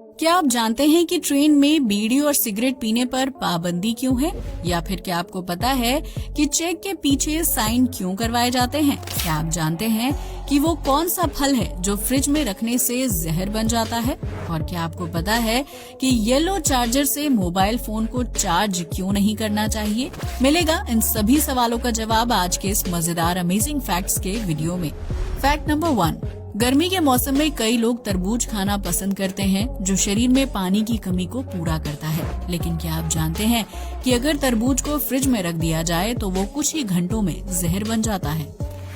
क्या आप जानते हैं कि ट्रेन में बीड़ी और सिगरेट पीने पर पाबंदी क्यों है? या फिर क्या आपको पता है कि चेक के पीछे साइन क्यों करवाए जाते हैं? क्या आप जानते हैं कि वो कौन सा फल है जो फ्रिज में रखने से जहर बन जाता है? और क्या आपको पता है कि येलो चार्जर से मोबाइल फोन को चार्ज क्यों नहीं करना चाहिए? मिलेगा इन सभी सवालों का जवाब आज के इस मजेदार अमेजिंग फैक्ट्स के वीडियो में। फैक्ट नंबर 1, गर्मी के मौसम में कई लोग तरबूज खाना पसंद करते हैं जो शरीर में पानी की कमी को पूरा करता है। लेकिन क्या आप जानते हैं कि अगर तरबूज को फ्रिज में रख दिया जाए तो वो कुछ ही घंटों में जहर बन जाता है।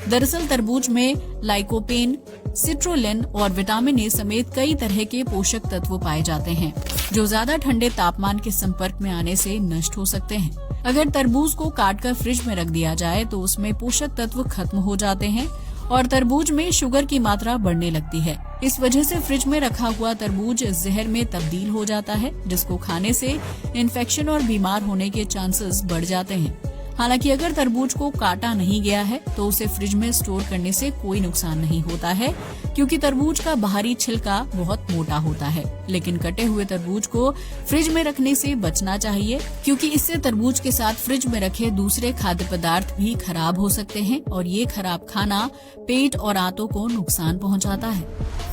दरअसल तरबूज में लाइकोपेन, सिट्रोलिन और विटामिन ए समेत कई तरह के पोषक तत्व पाए जाते हैं जो ज्यादा ठंडे तापमान के संपर्क में आने से नष्ट हो सकते हैं। अगर तरबूज को काटकर फ्रिज में रख दिया जाए तो उसमें पोषक तत्व खत्म हो जाते हैं और तरबूज में शुगर की मात्रा बढ़ने लगती है। इस वजह से फ्रिज में रखा हुआ तरबूज जहर में तब्दील हो जाता है, जिसको खाने से इन्फेक्शन और बीमार होने के चांसेस बढ़ जाते हैं। हालांकि अगर तरबूज को काटा नहीं गया है तो उसे फ्रिज में स्टोर करने से कोई नुकसान नहीं होता है, क्योंकि तरबूज का बाहरी छिलका बहुत मोटा होता है। लेकिन कटे हुए तरबूज को फ्रिज में रखने से बचना चाहिए, क्योंकि इससे तरबूज के साथ फ्रिज में रखे दूसरे खाद्य पदार्थ भी खराब हो सकते हैं और ये खराब खाना पेट और आंतों को नुकसान पहुंचाता है।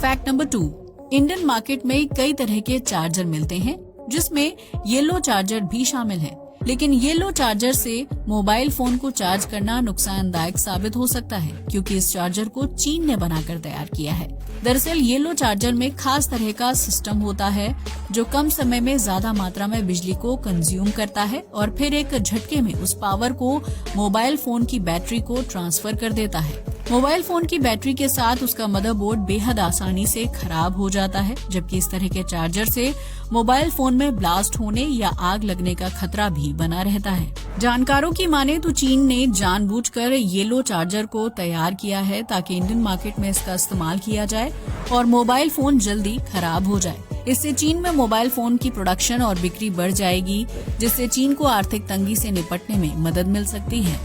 फैक्ट नंबर 2, इंडियन मार्केट में कई तरह के चार्जर मिलते हैं जिसमें येलो चार्जर भी शामिल है। लेकिन येलो चार्जर से मोबाइल फोन को चार्ज करना नुकसानदायक साबित हो सकता है, क्योंकि इस चार्जर को चीन ने बनाकर तैयार किया है। दरअसल येलो चार्जर में खास तरह का सिस्टम होता है जो कम समय में ज्यादा मात्रा में बिजली को कंज्यूम करता है और फिर एक झटके में उस पावर को मोबाइल फोन की बैटरी को ट्रांसफर कर देता है। मोबाइल फोन की बैटरी के साथ उसका मदरबोर्ड बेहद आसानी से खराब हो जाता है, जबकि इस तरह के चार्जर से मोबाइल फोन में ब्लास्ट होने या आग लगने का खतरा भी बना रहता है। जानकारों की माने तो चीन ने जानबूझकर येलो चार्जर को तैयार किया है ताकि इंडियन मार्केट में इसका इस्तेमाल किया जाए और मोबाइल फोन जल्दी खराब हो जाए। इससे चीन में मोबाइल फोन की प्रोडक्शन और बिक्री बढ़ जाएगी, जिससे चीन को आर्थिक तंगी से निपटने में मदद मिल सकती है।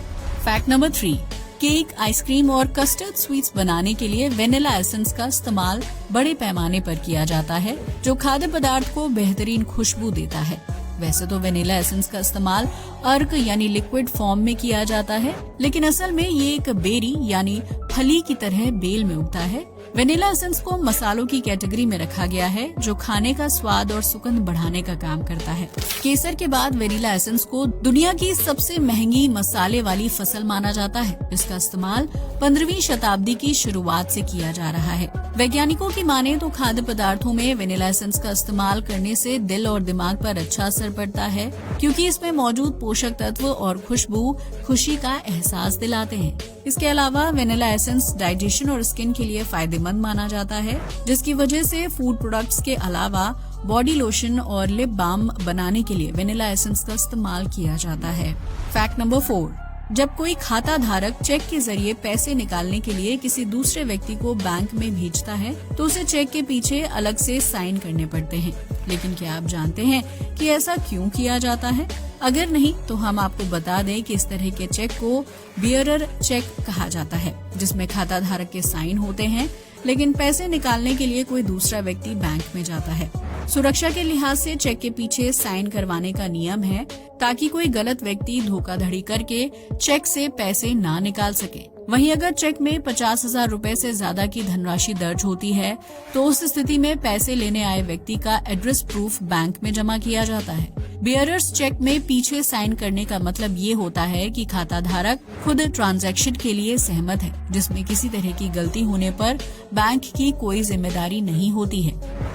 फैक्ट नंबर 3, केक, आइसक्रीम और कस्टर्ड स्वीट्स बनाने के लिए वेनिला एसेंस का इस्तेमाल बड़े पैमाने पर किया जाता है, जो खाद्य पदार्थ को बेहतरीन खुशबू देता है। वैसे तो वेनिला एसेंस का इस्तेमाल अर्क यानी लिक्विड फॉर्म में किया जाता है, लेकिन असल में ये एक बेरी यानी फली की तरह बेल में उगता है। वेनिला एसेंस को मसालों की कैटेगरी में रखा गया है जो खाने का स्वाद और सुगंध बढ़ाने का काम करता है। केसर के बाद वेनिला एसेंस को दुनिया की सबसे महंगी मसाले वाली फसल माना जाता है। इसका इस्तेमाल 15वीं शताब्दी की शुरुआत से किया जा रहा है। वैज्ञानिकों की माने तो खाद्य पदार्थों में वेनिला एसेंस का इस्तेमाल करने से दिल और दिमाग पर अच्छा असर पड़ता है, क्योंकि इसमें मौजूद पोषक तत्व और खुशबू खुशी का एहसास दिलाते हैं। इसके अलावा वेनिला एसेंस डाइजेशन और स्किन के लिए फायदेमंद माना जाता है, जिसकी वजह से फूड प्रोडक्ट्स के अलावा बॉडी लोशन और लिप बाम बनाने के लिए वेनिला एसेंस का इस्तेमाल किया जाता है। फैक्ट नंबर 4, जब कोई खाता धारक चेक के जरिए पैसे निकालने के लिए किसी दूसरे व्यक्ति को बैंक में भेजता है तो उसे चेक के पीछे अलग से साइन करने पड़ते हैं। लेकिन क्या आप जानते हैं कि ऐसा क्यों किया जाता है? अगर नहीं तो हम आपको बता दें कि इस तरह के चेक को बियरर चेक कहा जाता है, जिसमें खाता धारक के साइन होते हैं, लेकिन पैसे निकालने के लिए कोई दूसरा व्यक्ति बैंक में जाता है। सुरक्षा के लिहाज से चेक के पीछे साइन करवाने का नियम है ताकि कोई गलत व्यक्ति धोखाधड़ी करके चेक से पैसे ना निकाल सके। वहीं अगर चेक में 50,000 रुपए से ज्यादा की धनराशि दर्ज होती है तो उस स्थिति में पैसे लेने आए व्यक्ति का एड्रेस प्रूफ बैंक में जमा किया जाता है। बियरर्स चेक में पीछे साइन करने का मतलब ये होता है कि खाता धारक खुद ट्रांजैक्शन के लिए सहमत है, जिसमें किसी तरह की गलती होने पर बैंक की कोई जिम्मेदारी नहीं होती है।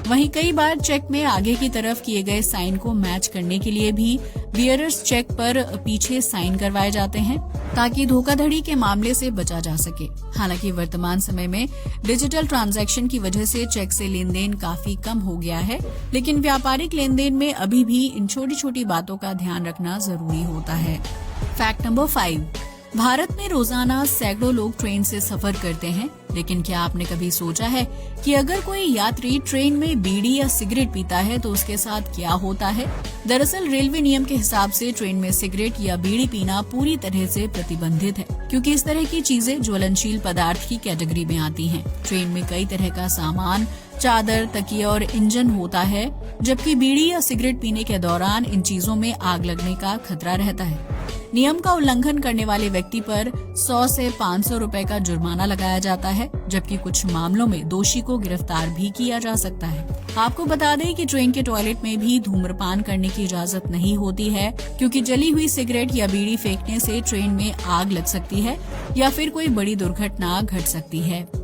वहीं कई बार चेक में आगे की तरफ किए गए साइन को मैच करने के लिए भी बियरर्स चेक पर पीछे साइन करवाए जाते हैं ताकि धोखाधड़ी के मामले से बचा जा सके। हालांकि वर्तमान समय में डिजिटल ट्रांजैक्शन की वजह से चेक से लेन देन काफी कम हो गया है, लेकिन व्यापारिक लेन देन में अभी भी इन छोटी छोटी बातों का ध्यान रखना जरूरी होता है। फैक्ट नंबर 5, भारत में रोजाना सैकड़ों लोग ट्रेन से सफर करते हैं, लेकिन क्या आपने कभी सोचा है कि अगर कोई यात्री ट्रेन में बीड़ी या सिगरेट पीता है तो उसके साथ क्या होता है? दरअसल रेलवे नियम के हिसाब से ट्रेन में सिगरेट या बीड़ी पीना पूरी तरह से प्रतिबंधित है, क्योंकि इस तरह की चीजें ज्वलनशील पदार्थ की कैटेगरी में आती हैं। ट्रेन में कई तरह का सामान चादर, तकिया और इंजन होता है, जबकि बीड़ी या सिगरेट पीने के दौरान इन चीजों में आग लगने का खतरा रहता है। नियम का उल्लंघन करने वाले व्यक्ति पर 100 से 500 रुपए का जुर्माना लगाया जाता है, जबकि कुछ मामलों में दोषी को गिरफ्तार भी किया जा सकता है। आपको बता दें कि ट्रेन के टॉयलेट में भी धूम्रपान करने की इजाजत नहीं होती है, क्योंकि जली हुई सिगरेट या बीड़ी फेंकने से ट्रेन में आग लग सकती है या फिर कोई बड़ी दुर्घटना घट सकती है।